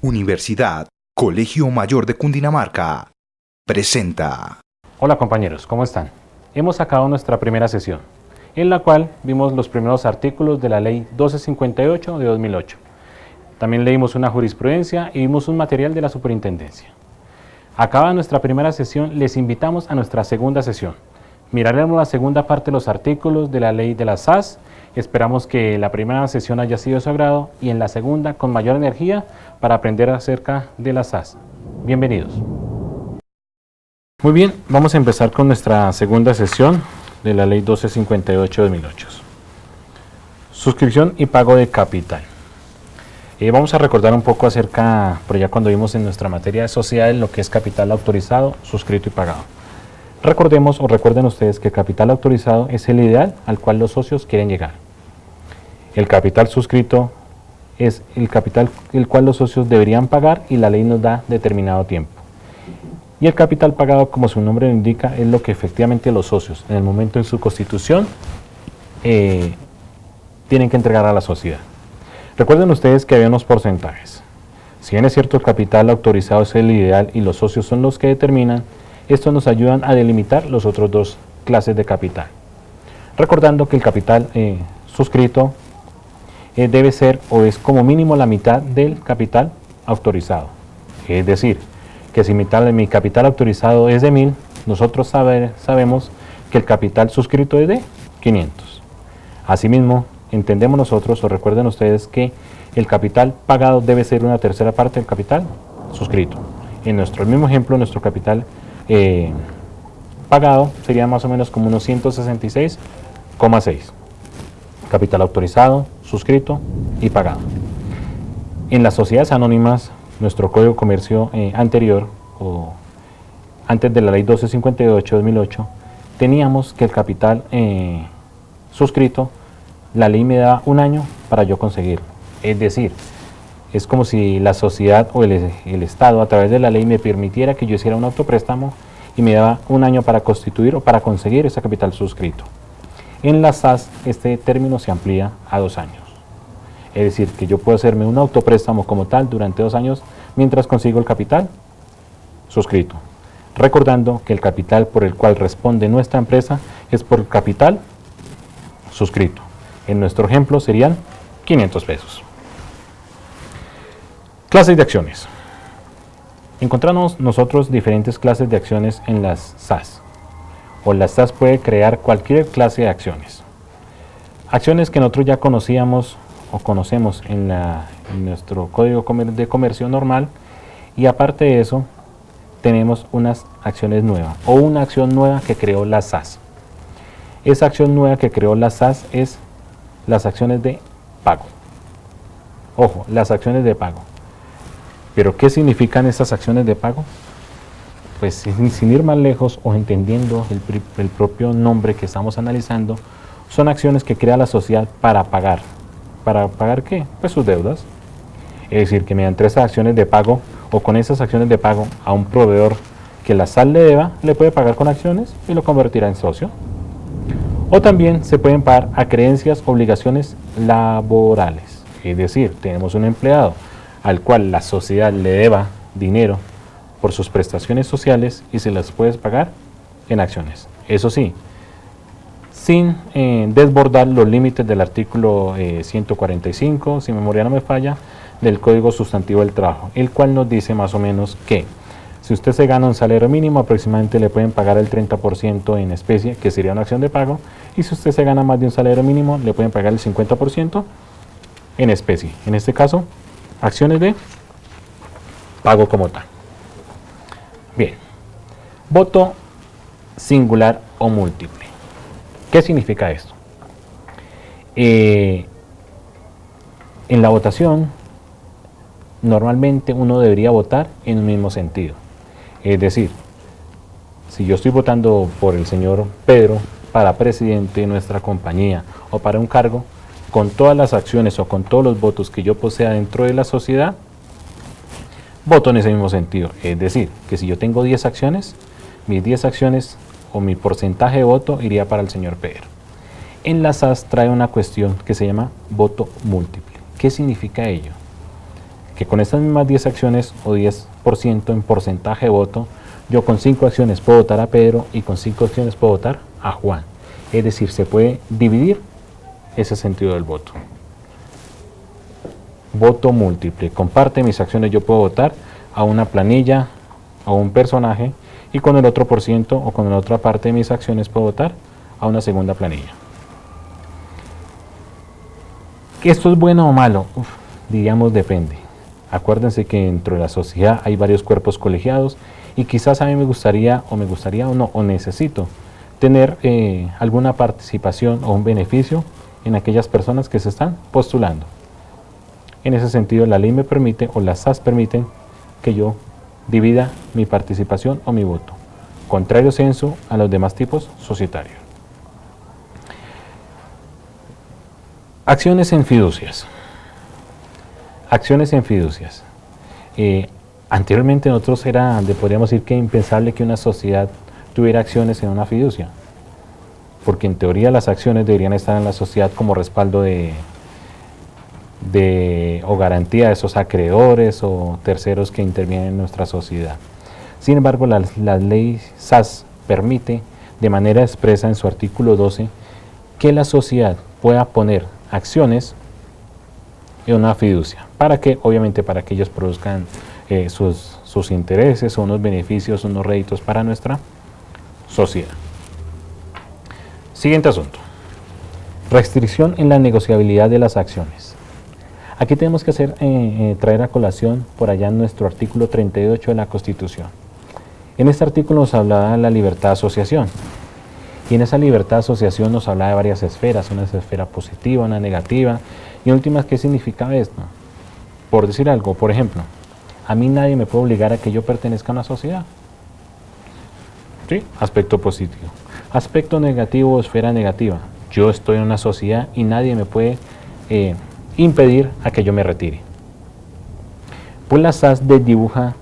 Universidad Colegio Mayor de Cundinamarca presenta. Hola compañeros, ¿cómo están? Hemos sacado nuestra primera sesión, en la cual vimos los primeros artículos de la Ley 1258 de 2008. También leímos una jurisprudencia y vimos un material de la Superintendencia. Acabada nuestra primera sesión, les invitamos a nuestra segunda sesión. Miraremos la segunda parte de los artículos de la Ley de las SAS. Esperamos que la primera sesión haya sido de su agrado y en la segunda con mayor energía para aprender acerca de las SAS. Bienvenidos. Muy bien, vamos a empezar con nuestra segunda sesión de la Ley 1258 de 2008. Suscripción y pago de capital. Vamos a recordar un poco acerca, por ya cuando vimos en nuestra materia de sociedades, lo que es capital autorizado, suscrito y pagado. Recordemos o recuerden ustedes que el capital autorizado es el ideal al cual los socios quieren llegar. El capital suscrito es el capital el cual los socios deberían pagar y la ley nos da determinado tiempo. Y el capital pagado, como su nombre lo indica, es lo que efectivamente los socios, en el momento de su constitución, tienen que entregar a la sociedad. Recuerden ustedes que había unos porcentajes. Si bien es cierto el capital autorizado es el ideal y los socios son los que determinan, estos nos ayudan a delimitar los otros dos clases de capital. Recordando que el capital suscrito debe ser o es como mínimo la mitad del capital autorizado. Es decir, que si mi capital autorizado es de 1000, nosotros sabemos que el capital suscrito es de 500. Asimismo, entendemos nosotros, o recuerden ustedes, que el capital pagado debe ser una tercera parte del capital suscrito. En nuestro mismo ejemplo, nuestro capital pagado sería más o menos como unos 166,6. Capital autorizado, suscrito y pagado. En las sociedades anónimas, nuestro Código de Comercio anterior, o antes de la Ley 1258 de 2008, teníamos que el capital suscrito, la ley me daba un año para yo conseguirlo. Es decir, es como si la sociedad o el Estado a través de la ley me permitiera que yo hiciera un autopréstamo y me daba un año para constituir o para conseguir ese capital suscrito. En las SAS este término se amplía a 2 años. Es decir, que yo puedo hacerme un autopréstamo como tal durante 2 años mientras consigo el capital suscrito. Recordando que el capital por el cual responde nuestra empresa es por el capital suscrito. En nuestro ejemplo serían 500 pesos. Clases de acciones. Encontramos nosotros diferentes clases de acciones en las SAS. O la SAS puede crear cualquier clase de acciones. Acciones que nosotros ya conocíamos o conocemos en nuestro Código de Comercio normal, y aparte de eso tenemos unas acciones nuevas o una acción nueva que creó la SAS. Esa acción nueva que creó la SAS es las acciones de pago. Ojo, las acciones de pago. ¿Pero qué significan estas acciones de pago? Pues sin ir más lejos o entendiendo el propio nombre que estamos analizando, son acciones que crea la sociedad para pagar. ¿Para pagar qué? Pues sus deudas. Es decir, que mediante esas acciones de pago o con esas acciones de pago a un proveedor que la SAL le deba, le puede pagar con acciones y lo convertirá en socio. O también se pueden pagar acreencias, obligaciones laborales. Es decir, tenemos un empleado al cual la sociedad le deba dinero por sus prestaciones sociales y se las puedes pagar en acciones. Eso sí, sin desbordar los límites del artículo 145, si mi memoria no me falla, del Código Sustantivo del Trabajo, el cual nos dice más o menos que si usted se gana un salario mínimo, aproximadamente le pueden pagar el 30% en especie, que sería una acción de pago, y si usted se gana más de un salario mínimo, le pueden pagar el 50% en especie. En este caso, acciones de pago como tal. Bien, voto singular o múltiple. ¿Qué significa esto? En la votación, normalmente uno debería votar en el mismo sentido. Es decir, si yo estoy votando por el señor Pedro para presidente de nuestra compañía o para un cargo, con todas las acciones o con todos los votos que yo posea dentro de la sociedad, voto en ese mismo sentido. Es decir, que si yo tengo 10 acciones, mis 10 acciones o mi porcentaje de voto iría para el señor Pedro. En la SAS trae una cuestión que se llama voto múltiple. ¿Qué significa ello? que con estas mismas 10 acciones o 10% en porcentaje de voto, yo con 5 acciones puedo votar a Pedro y con 5 acciones puedo votar a Juan. Es decir, se puede dividir ese sentido del voto. Voto múltiple. Comparte mis acciones, yo puedo votar a una planilla, a un personaje, y con el otro por ciento o con la otra parte de mis acciones puedo votar a una segunda planilla. ¿Que esto es bueno o malo? Diríamos depende. Acuérdense que dentro de la sociedad hay varios cuerpos colegiados y quizás a mí me gustaría o no, o necesito tener alguna participación o un beneficio en aquellas personas que se están postulando. En ese sentido, la ley me permite, o las SAS permiten, que yo divida mi participación o mi voto, contrario censo a los demás tipos societarios. Acciones en fiducias. Acciones en fiducias. Anteriormente nosotros podríamos decir que impensable que una sociedad tuviera acciones en una fiducia, porque en teoría las acciones deberían estar en la sociedad como respaldo o garantía de esos acreedores o terceros que intervienen en nuestra sociedad. Sin embargo, la ley SAS permite de manera expresa en su artículo 12 que la sociedad pueda poner acciones en una fiducia. ¿Para qué? Obviamente para que ellos produzcan sus intereses o unos beneficios, unos réditos para nuestra sociedad. Siguiente asunto. Restricción en la negociabilidad de las acciones. Aquí tenemos que traer a colación por allá en nuestro artículo 38 de la Constitución. En este artículo nos habla de la libertad de asociación. Y en esa libertad de asociación nos habla de varias esferas, una esfera positiva, una negativa. Y en últimas, ¿qué significa esto? Por decir algo, por ejemplo, a mí nadie me puede obligar a que yo pertenezca a una sociedad. ¿Sí? Aspecto positivo. Aspecto negativo o esfera negativa. Yo estoy en una sociedad y nadie me puede impedir a que yo me retire. Pues la SAS dibuja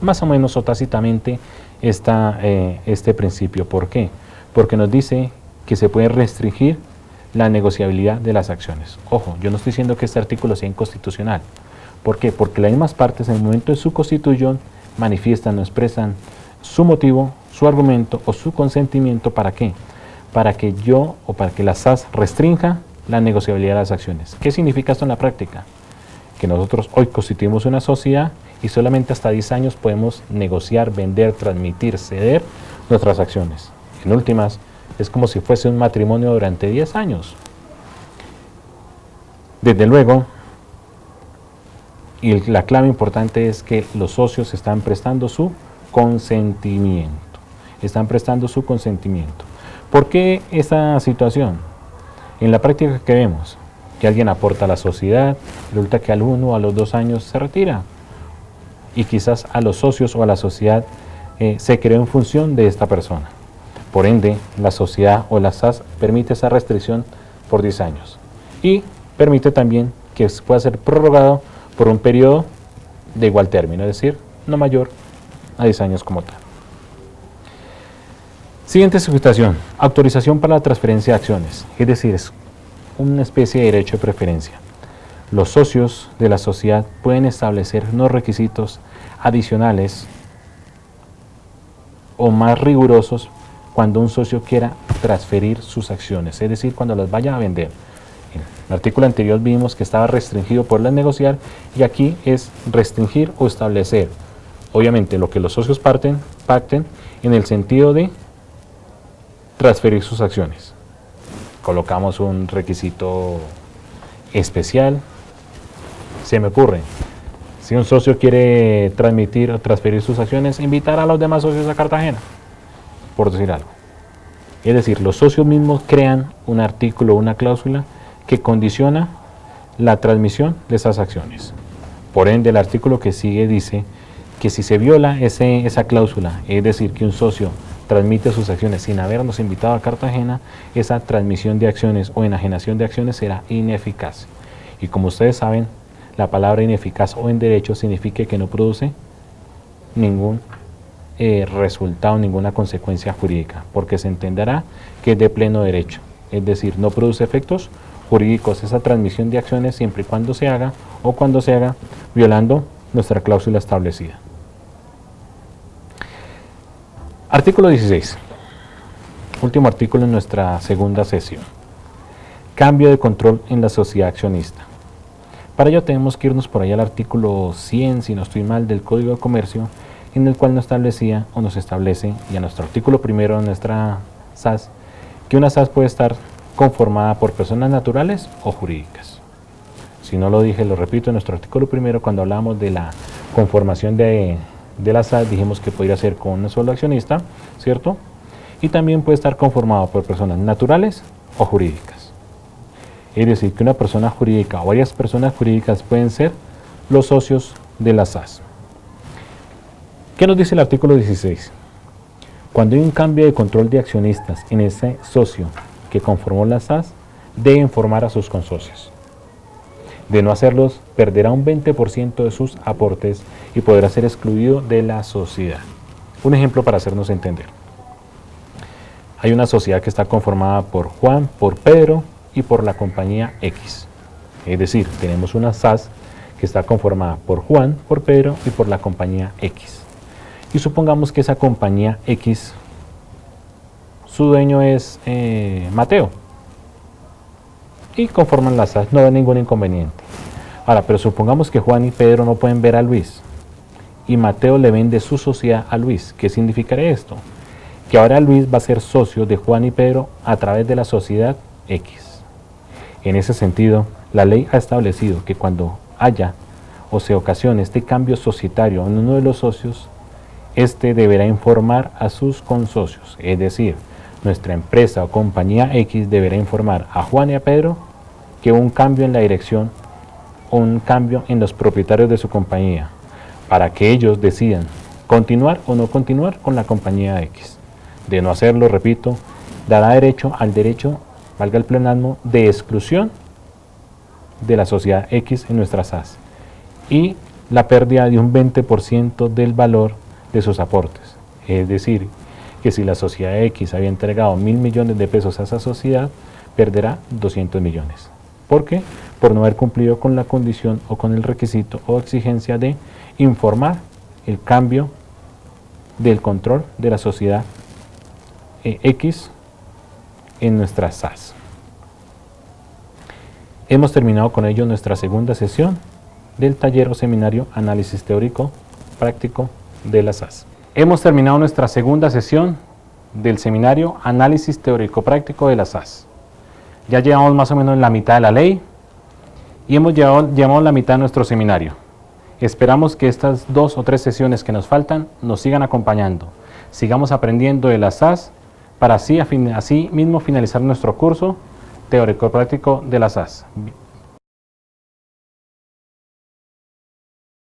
más o menos o tácitamente este principio. ¿Por qué? Porque nos dice que se puede restringir la negociabilidad de las acciones. Ojo, yo no estoy diciendo que este artículo sea inconstitucional. ¿Por qué? Porque las mismas partes en el momento de su constitución manifiestan o expresan su motivo, su argumento o su consentimiento. ¿Para qué? Para que la SAS restrinja la negociabilidad de las acciones. ¿Qué significa esto en la práctica? Que nosotros hoy constituimos una sociedad y solamente hasta 10 años podemos negociar, vender, transmitir, ceder nuestras acciones. En últimas, es como si fuese un matrimonio durante 10 años. Desde luego, y la clave importante es que los socios están prestando su consentimiento. Están prestando su consentimiento. ¿Por qué esta situación? En la práctica que vemos, que alguien aporta a la sociedad, resulta que al 1 o a los 2 años se retira. Y quizás a los socios o a la sociedad se creó en función de esta persona. Por ende, la sociedad o la SAS permite esa restricción por 10 años. Y permite también que pueda ser prorrogado por un periodo de igual término, es decir, no mayor a 10 años como tal. Siguiente situación, autorización para la transferencia de acciones, es decir, es una especie de derecho de preferencia. Los socios de la sociedad pueden establecer unos requisitos adicionales o más rigurosos cuando un socio quiera transferir sus acciones, es decir, cuando las vaya a vender. En el artículo anterior vimos que estaba restringido por la negociar y aquí es restringir o establecer, obviamente, lo que los socios pacten en el sentido de transferir sus acciones. Colocamos un requisito especial. Se me ocurre, si un socio quiere transmitir o transferir sus acciones, invitar a los demás socios a Cartagena, por decir algo. Es decir, los socios mismos crean un artículo, una cláusula que condiciona la transmisión de esas acciones. Por ende, el artículo que sigue dice que si se viola esa cláusula, es decir, que un socio transmite sus acciones sin habernos invitado a Cartagena, esa transmisión de acciones o enajenación de acciones será ineficaz. Y como ustedes saben, la palabra ineficaz o en derecho significa que no produce ningún resultado, ninguna consecuencia jurídica, porque se entenderá que es de pleno derecho, es decir, no produce efectos jurídicos esa transmisión de acciones siempre y cuando se haga violando nuestra cláusula establecida. Artículo 16. Último artículo en nuestra segunda sesión. Cambio de control en la sociedad accionista. Para ello tenemos que irnos por ahí al artículo 100, si no estoy mal, del Código de Comercio, en el cual nos establece, y a nuestro artículo primero de nuestra SAS, que una SAS puede estar conformada por personas naturales o jurídicas. Si no lo dije, lo repito, en nuestro artículo primero, cuando hablamos de la conformación de la SAS, dijimos que podría ser con un solo accionista, ¿cierto? Y también puede estar conformado por personas naturales o jurídicas. Es decir, que una persona jurídica o varias personas jurídicas pueden ser los socios de la SAS. ¿Qué nos dice el artículo 16? Cuando hay un cambio de control de accionistas en ese socio que conformó la SAS, debe informar a sus consocios. De no hacerlos, perderá un 20% de sus aportes y podrá ser excluido de la sociedad. Un ejemplo para hacernos entender. Hay una sociedad que está conformada por Juan, por Pedro y por la compañía X. Es decir, tenemos una SAS que está conformada por Juan, por Pedro y por la compañía X. Y supongamos que esa compañía X, su dueño es Mateo. Y conforman la SAS, no hay ningún inconveniente. Ahora, pero supongamos que Juan y Pedro no pueden ver a Luis. Y Mateo le vende su sociedad a Luis. ¿Qué significaría esto? Que ahora Luis va a ser socio de Juan y Pedro a través de la sociedad X. En ese sentido, la ley ha establecido que cuando haya o se ocasione este cambio societario en uno de los socios, este deberá informar a sus consocios, es decir, nuestra empresa o compañía X deberá informar a Juan y a Pedro que un cambio en la dirección o un cambio en los propietarios de su compañía, para que ellos decidan continuar o no continuar con la compañía X. De no hacerlo, repito, dará derecho al derecho, valga el pleonasmo, de exclusión de la sociedad X en nuestra SAS y la pérdida de un 20% del valor de sus aportes. Es decir, que si la sociedad X había entregado 1.000 millones de pesos a esa sociedad, perderá 200 millones. ¿Por qué? Por no haber cumplido con la condición o con el requisito o exigencia de informar el cambio del control de la sociedad X en nuestra SAS. Hemos terminado con ello nuestra segunda sesión del taller o seminario Análisis Teórico Práctico de la SAS. Hemos terminado nuestra segunda sesión del seminario Análisis Teórico Práctico de la SAS. Ya llevamos más o menos la mitad de la ley y llevamos la mitad de nuestro seminario. Esperamos que estas 2 o 3 sesiones que nos faltan nos sigan acompañando. Sigamos aprendiendo de la SAS para así mismo finalizar nuestro curso teórico práctico de la SAS.